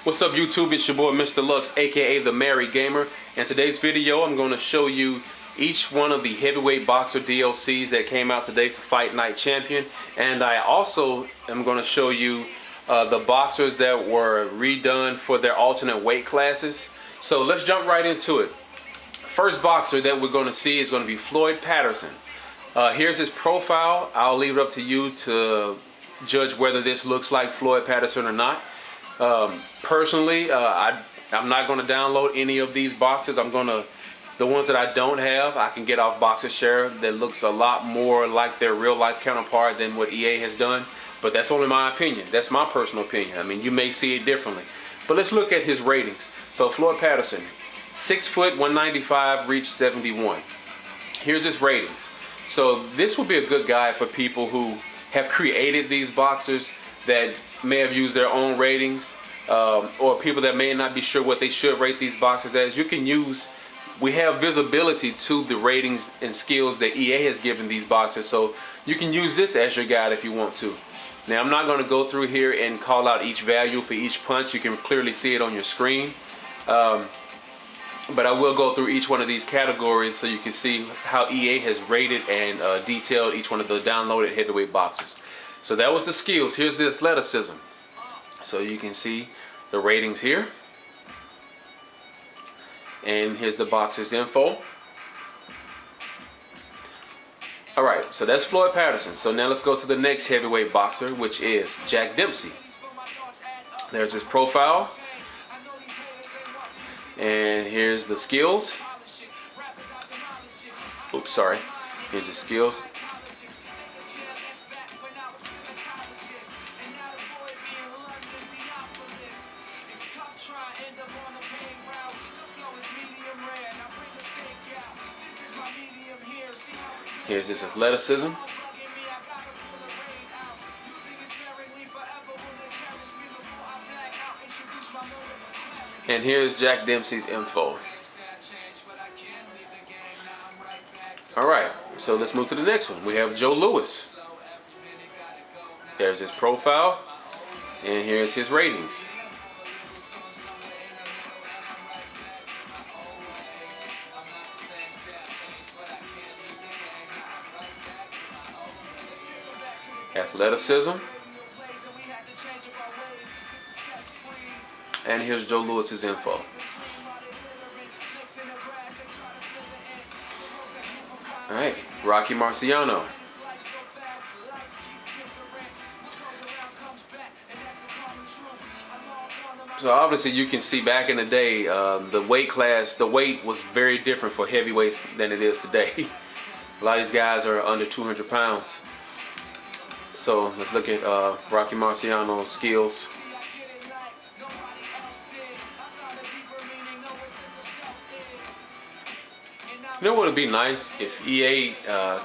What's up YouTube, it's your boy Mr. Lux, aka The Married Gamer. In today's video I'm going to show you each one of the heavyweight boxer DLCs that came out today for Fight Night Champion. And I also am going to show you the boxers that were redone for their alternate weight classes. So let's jump right into it. First boxer that we're going to see is going to be Floyd Patterson. Here's his profile. I'll leave it up to you to judge whether this looks like Floyd Patterson or not. Personally, I'm not going to download any of these boxes. The ones that I don't have, I can get off BoxerShare. That looks a lot more like their real life counterpart than what EA has done. But that's only my opinion. That's my personal opinion. I mean, you may see it differently. But let's look at his ratings. So Floyd Patterson, 6 foot, 195, reach 71. Here's his ratings. So this would be a good guide for people who have created these boxers that may have used their own ratings, or people that may not be sure what they should rate these boxers as. You can use, we have visibility to the ratings and skills that EA has given these boxers, so you can use this as your guide if you want to. Now I'm not going to go through here and call out each value for each punch. You can clearly see it on your screen. But I will go through each one of these categories so you can see how EA has rated and detailed each one of the downloaded heavyweight boxers. So that was the skills. Here's the athleticism. So you can see the ratings here. And here's the boxer's info. Alright, so that's Floyd Patterson. So now let's go to the next heavyweight boxer, which is Jack Dempsey. There's his profile. And here's the skills. Oops, sorry. Here's the skills. Here's his athleticism. And here's Jack Dempsey's info. Alright, so let's move to the next one. We have Joe Louis. There's his profile. And here's his ratings. Athleticism. And here's Joe Louis's info. Alright, Rocky Marciano. So obviously you can see back in the day, the weight was very different for heavyweights than it is today. A lot of these guys are under 200 pounds. So let's look at Rocky Marciano's skills. You know what would be nice if EA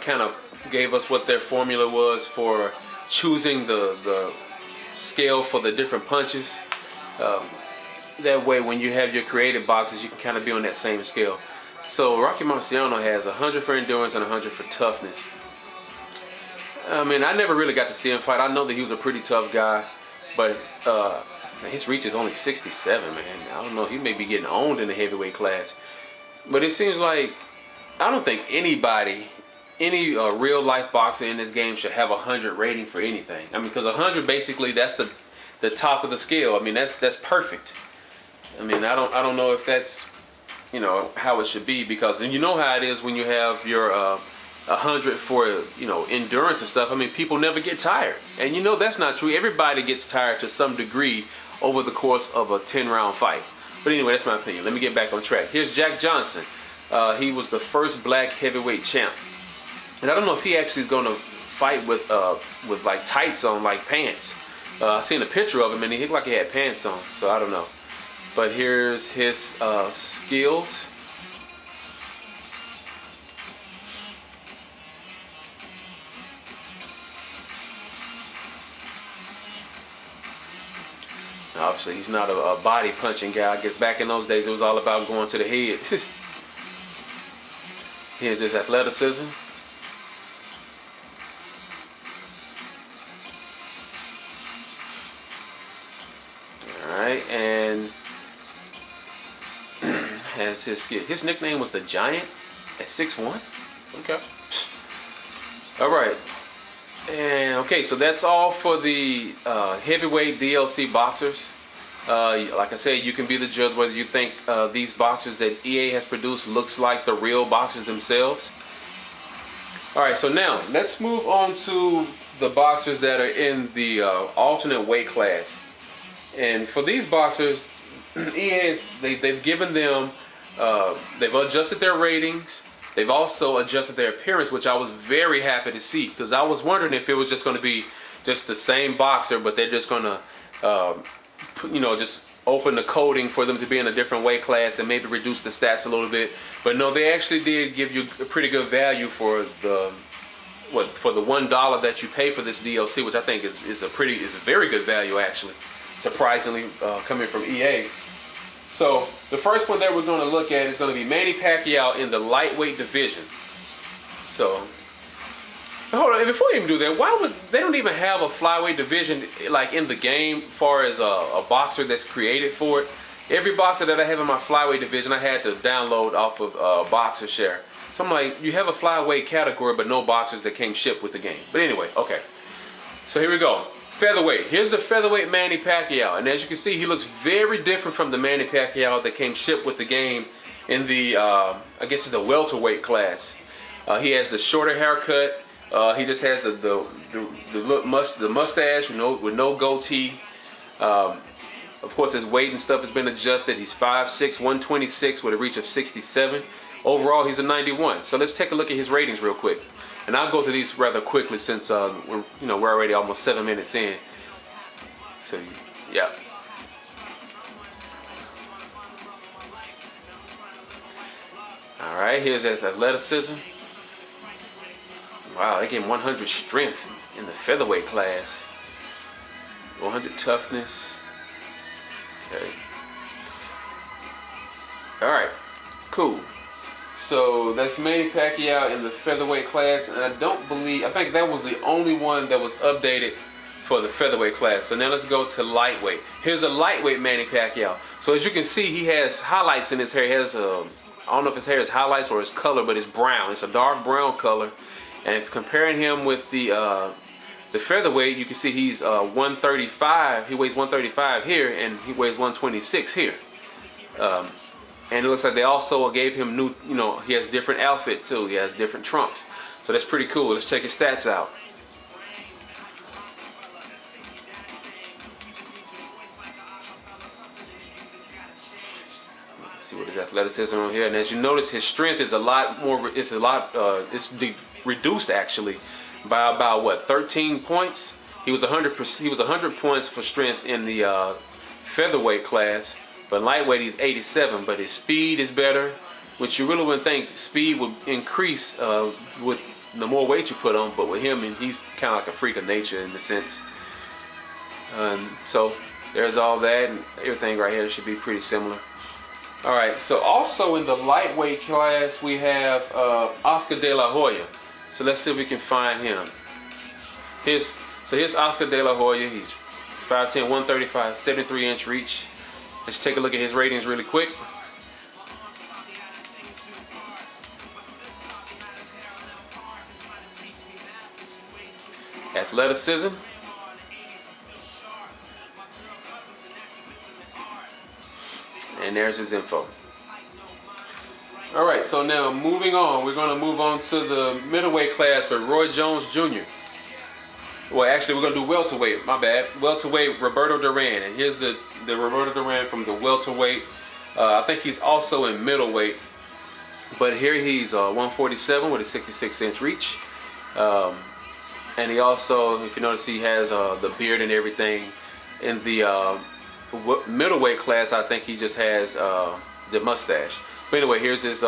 kind of gave us what their formula was for choosing the scale for the different punches. That way when you have your creative boxes you can kind of be on that same scale. So Rocky Marciano has 100 for endurance and 100 for toughness. I mean, I never really got to see him fight. I know that he was a pretty tough guy, but his reach is only 67, man. I don't know, he may be getting owned in the heavyweight class. But it seems like, I don't think any real life boxer in this game should have 100 rating for anything. I mean, because 100 basically, that's the top of the scale. I mean, that's perfect. I mean, I don't know if that's, you know, how it should be, because, and you know how it is when you have your 100 for, you know, endurance and stuff. I mean, people never get tired, and you know that's not true. Everybody gets tired to some degree over the course of a 10-round fight. But anyway, that's my opinion. Let me get back on track. Here's Jack Johnson. He was the first black heavyweight champ, and I don't know if he actually is going to fight with like tights on, like pants. I seen a picture of him and he looked like he had pants on, so I don't know. But here's his skills. Obviously, he's not a body punching guy. I guess back in those days, it was all about going to the head. Here's his athleticism. Alright, and as his skill. His nickname was the Giant at 6'1". Okay. All right. And okay, so that's all for the heavyweight DLC boxers. Like I said, you can be the judge whether you think these boxers that EA has produced looks like the real boxers themselves. Alright, so now let's move on to the boxers that are in the alternate weight class. And for these boxers, EA they've given them, they've adjusted their ratings. They've also adjusted their appearance, which I was very happy to see, because I was wondering if it was just going to be just the same boxer, but they're just going to you know, just open the coding for them to be in a different weight class and maybe reduce the stats a little bit. But no, they actually did give you a pretty good value for the for the $1 that you pay for this DLC, which I think is a very good value actually, surprisingly, coming from EA. So the first one that we're going to look at is going to be Manny Pacquiao in the lightweight division. So hold on, before you even do that, why would they don't even have a flyweight division like in the game, as far as a boxer that's created for it? Every boxer that I have in my flyweight division, I had to download off of Boxer Share. So I'm like, you have a flyweight category, but no boxers that came shipped with the game. But anyway, okay. So here we go. Featherweight. Here's the featherweight Manny Pacquiao, and as you can see, he looks very different from the Manny Pacquiao that came shipped with the game in the I guess it's the welterweight class. He has the shorter haircut. He just has the mustache with no goatee. Of course, his weight and stuff has been adjusted. He's 5'6", 126 with a reach of 67. Overall, he's a 91. So let's take a look at his ratings real quick, and I'll go through these rather quickly since we're already almost 7 minutes in. So yeah. All right, here's his athleticism. Wow, they gave him 100 strength in the featherweight class. 100 toughness. Okay. All right, cool. So that's Manny Pacquiao in the featherweight class, and I think that was the only one that was updated for the featherweight class. So now let's go to lightweight. Here's a lightweight Manny Pacquiao. So as you can see, he has highlights in his hair. He has I don't know if his hair is highlights or his color, but it's brown. It's a dark brown color. And if comparing him with the featherweight, you can see he's 135. He weighs 135 here, and he weighs 126 here. And it looks like they also gave him new, he has different outfit too. He has different trunks. So that's pretty cool. Let's check his stats out. Let's see what his athleticism on here. And as you notice, his strength is a lot more. It's reduced actually by about what, 13 points. He was 100%. He was 100 points for strength in the featherweight class. But lightweight, he's 87, but his speed is better, which you really wouldn't think speed would increase with the more weight you put on, but with him, he's kind of like a freak of nature in the sense. So there's all that, and everything right here should be pretty similar. All right, so also in the lightweight class, we have Oscar De La Hoya. So let's see if we can find him. Here's Oscar De La Hoya. He's 5'10", 135, 73-inch reach. Let's take a look at his ratings really quick. Athleticism. And there's his info. Alright, so now moving on. We're going to move on to the middleweight class with Roy Jones Jr. Well, actually, we're going to do welterweight. My bad. Welterweight, Roberto Duran. And here's the Roberto Duran from the welterweight. I think he's also in middleweight. But here he's 147 with a 66-inch reach. And he also, if you notice, he has the beard and everything. In the middleweight class, I think he just has the mustache. But anyway, here's his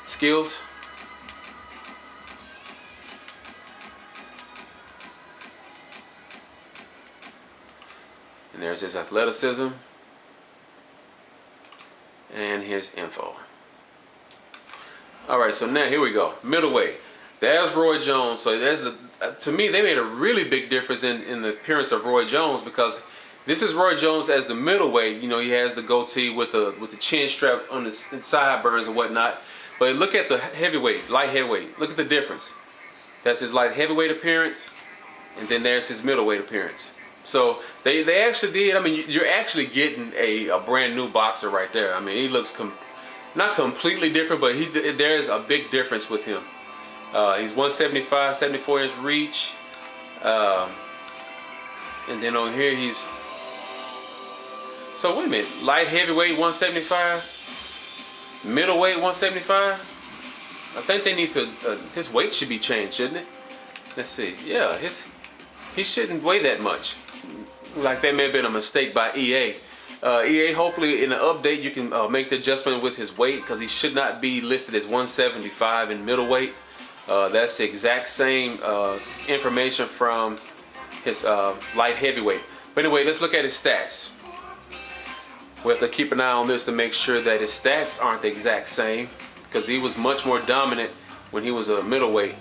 skills. And there's his athleticism and his info. All right, so now here we go. Middleweight. There's Roy Jones. So there's to me, they made a really big difference in the appearance of Roy Jones, because This is Roy Jones as the middleweight. You know, he has the goatee with the chin strap on the sideburns and whatnot. But look at the heavyweight, light heavyweight. Look at the difference. That's his light heavyweight appearance, and then there's his middleweight appearance. So they actually did. I mean, you're actually getting a brand new boxer right there. I mean, he looks not completely different, but there's a big difference with him. He's 175, 74-inch reach, and then on here he's. So wait a minute, light heavyweight 175, middleweight 175. I think they need to. His weight should be changed, shouldn't it? Let's see. Yeah, he shouldn't weigh that much. Like that may have been a mistake by EA. EA, hopefully in the update you can make the adjustment with his weight, because he should not be listed as 175 in middleweight. That's the exact same information from his light heavyweight. But anyway, let's look at his stats. We have to keep an eye on this to make sure that his stats aren't the exact same, because he was much more dominant when he was a middleweight.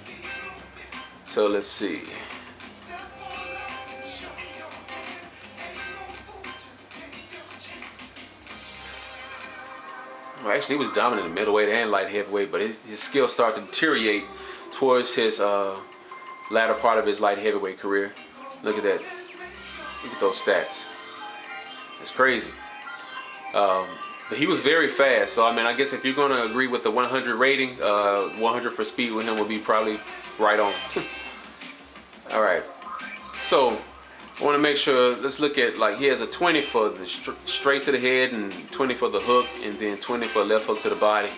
So let's see. Well, actually, he was dominant in middleweight and light heavyweight, but his skills started to deteriorate towards his latter part of his light heavyweight career. Look at that. Look at those stats. It's crazy. But he was very fast. So, I mean, I guess if you're going to agree with the 100 rating, 100 for speed with him will be probably right on. All right. So, I want to make sure, let's look at, like, he has a 20 for the straight to the head and 20 for the hook, and then 20 for left hook to the body.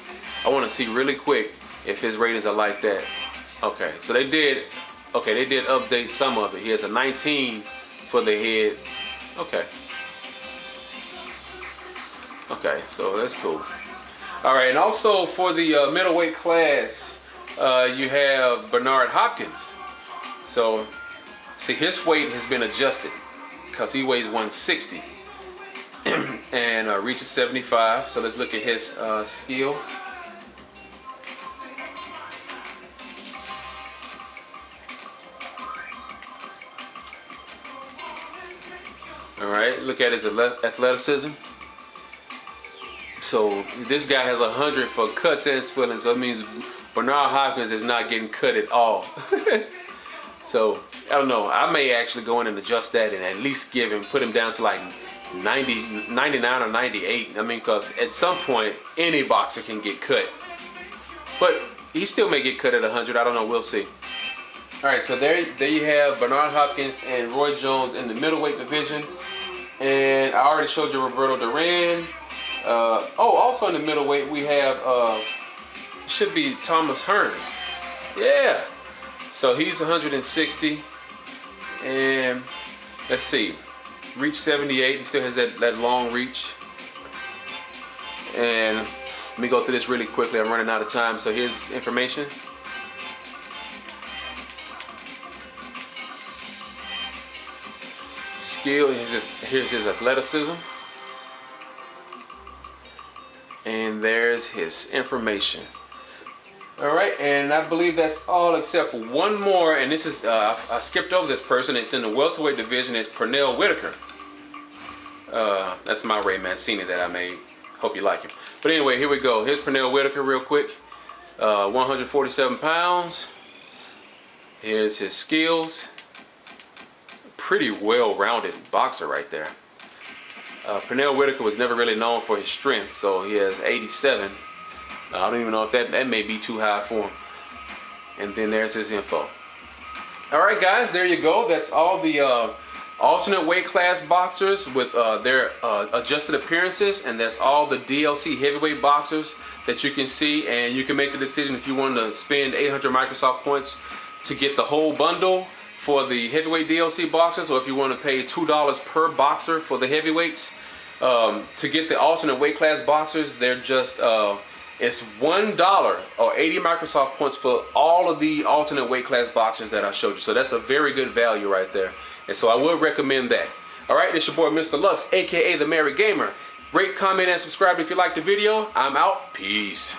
I want to see really quick if his ratings are like that. Okay, so they did update some of it. He has a 19 for the head. Okay. Okay, so that's cool. All right, and also for the middleweight class, you have Bernard Hopkins. So, see, his weight has been adjusted because he weighs 160 and reaches 75. So let's look at his skills. All right, look at his athleticism. So this guy has 100 for cuts and splitting, so it means Bernard Hopkins is not getting cut at all. So I don't know, I may actually go in and adjust that and at least put him down to like 90, 99 or 98. I mean, because at some point any boxer can get cut, but he still may get cut at 100. I don't know, we'll see. All right, so there you have Bernard Hopkins and Roy Jones in the middleweight division, and I already showed you Roberto Duran. Also in the middleweight we have should be Thomas Hearns. Yeah, so he's 160, and let's see, reach 78. He still has that long reach. And let me go through this really quickly, I'm running out of time. So here's information. Skill, here's his athleticism. And there's his information. All right, and I believe that's all except for one more, and this is, I skipped over this person. It's in the welterweight division. It's Pernell Whitaker. That's my Ray Mancini that I made. Hope you like him. But anyway, here we go. Here's Pernell Whitaker real quick. 147 pounds. Here's his skills. Pretty well-rounded boxer right there. Pernell Whitaker was never really known for his strength, so he has 87. I don't even know if that may be too high for him. And then there's his info. All right, guys, there you go. That's all the alternate weight class boxers with their adjusted appearances, and that's all the DLC heavyweight boxers that you can see. And you can make the decision if you want to spend 800 Microsoft points to get the whole bundle for the heavyweight DLC boxers, or if you want to pay $2 per boxer for the heavyweights. To get the alternate weight class boxers, they're just it's $1 or 80 Microsoft points for all of the alternate weight class boxers that I showed you. So that's a very good value right there, and so I would recommend that. All right, it's your boy Mr. Lux, aka the Married Gamer. Rate, comment, and subscribe if you liked the video. I'm out. Peace.